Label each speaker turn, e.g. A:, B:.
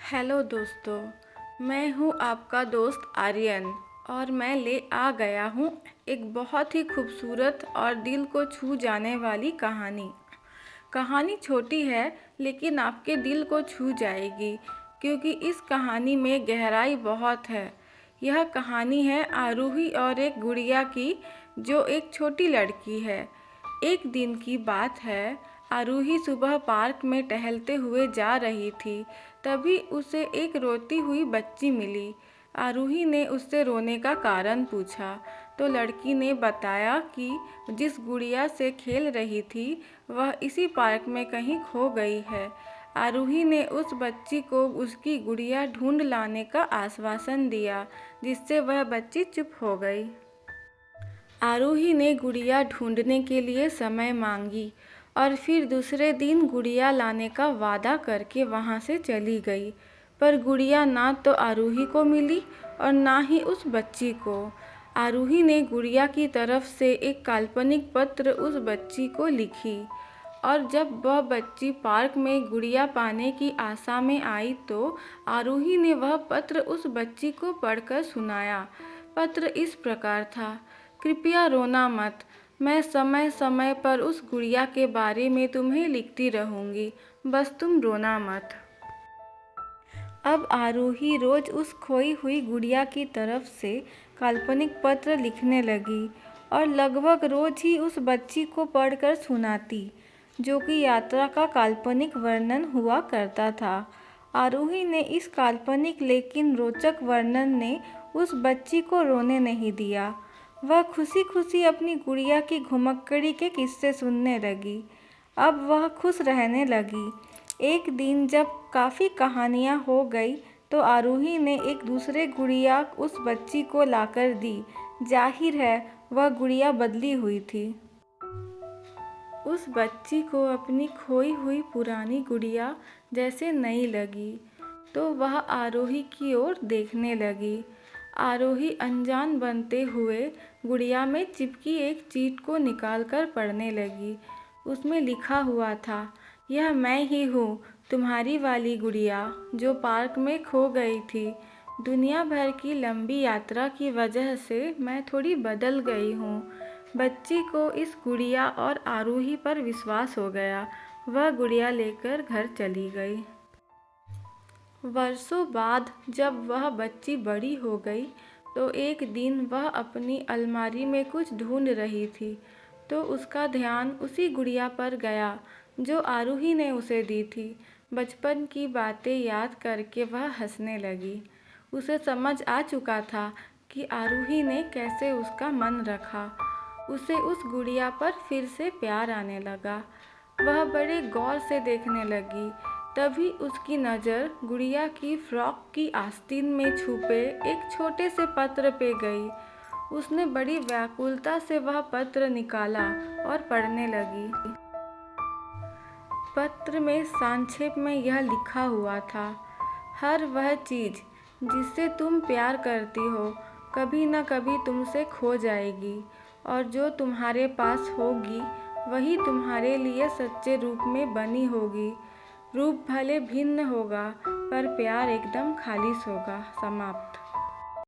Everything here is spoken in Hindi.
A: हेलो दोस्तों, मैं हूँ आपका दोस्त आर्यन और मैं ले आ गया हूँ एक बहुत ही खूबसूरत और दिल को छू जाने वाली कहानी। कहानी छोटी है लेकिन आपके दिल को छू जाएगी क्योंकि इस कहानी में गहराई बहुत है। यह कहानी है आरूही और एक गुड़िया की जो एक छोटी लड़की है। एक दिन की बात है, आरूही सुबह पार्क में टहलते हुए जा रही थी। तभी उसे एक रोती हुई बच्ची मिली। आरूही ने उससे रोने का कारण पूछा तो लड़की ने बताया कि जिस गुड़िया से खेल रही थी वह इसी पार्क में कहीं खो गई है। आरूही ने उस बच्ची को उसकी गुड़िया ढूंढ लाने का आश्वासन दिया, जिससे वह बच्ची चुप हो गई। आरूही ने गुड़िया ढूंढने के लिए समय मांगी और फिर दूसरे दिन गुड़िया लाने का वादा करके वहाँ से चली गई। पर गुड़िया ना तो आरूही को मिली और ना ही उस बच्ची को। आरूही ने गुड़िया की तरफ से एक काल्पनिक पत्र उस बच्ची को लिखी और जब वह बच्ची पार्क में गुड़िया पाने की आशा में आई तो आरूही ने वह पत्र उस बच्ची को पढ़कर सुनाया। पत्र इस प्रकार था: कृपया रोना मत, मैं समय समय पर उस गुड़िया के बारे में तुम्हें लिखती रहूँगी, बस तुम रोना मत। अब आरूही रोज उस खोई हुई गुड़िया की तरफ से काल्पनिक पत्र लिखने लगी और लगभग रोज ही उस बच्ची को पढ़कर सुनाती, जो कि यात्रा का काल्पनिक वर्णन हुआ करता था। आरूही ने इस काल्पनिक लेकिन रोचक वर्णन ने उस बच्ची को रोने नहीं दिया। वह खुशी खुशी अपनी गुड़िया की घुमक्कड़ी के किस्से सुनने लगी। अब वह खुश रहने लगी। एक दिन जब काफ़ी कहानियाँ हो गई तो आरूही ने एक दूसरे गुड़िया उस बच्ची को लाकर दी। जाहिर है वह गुड़िया बदली हुई थी। उस बच्ची को अपनी खोई हुई पुरानी गुड़िया जैसे नई लगी तो वह आरोही की ओर देखने लगी। आरोही अनजान बनते हुए गुड़िया में चिपकी एक चीट को निकालकर पढ़ने लगी। उसमें लिखा हुआ था: यह मैं ही हूँ, तुम्हारी वाली गुड़िया जो पार्क में खो गई थी। दुनिया भर की लंबी यात्रा की वजह से मैं थोड़ी बदल गई हूँ। बच्ची को इस गुड़िया और आरूही पर विश्वास हो गया। वह गुड़िया लेकर घर चली गई। वर्षों बाद जब वह बच्ची बड़ी हो गई तो एक दिन वह अपनी अलमारी में कुछ ढूंढ रही थी तो उसका ध्यान उसी गुड़िया पर गया जो आरूही ने उसे दी थी। बचपन की बातें याद करके वह हंसने लगी। उसे समझ आ चुका था कि आरूही ने कैसे उसका मन रखा। उसे उस गुड़िया पर फिर से प्यार आने लगा। वह बड़े गौर से देखने लगी। तभी उसकी नज़र गुड़िया की फ्रॉक की आस्तीन में छुपे एक छोटे से पत्र पे गई। उसने बड़ी व्याकुलता से वह पत्र निकाला और पढ़ने लगी। पत्र में संक्षेप में यह लिखा हुआ था: हर वह चीज़ जिससे तुम प्यार करती हो कभी न कभी तुमसे खो जाएगी और जो तुम्हारे पास होगी वही तुम्हारे लिए सच्चे रूप में बनी होगी। रूप भले भिन्न होगा पर प्यार एकदम खालिश होगा। समाप्त।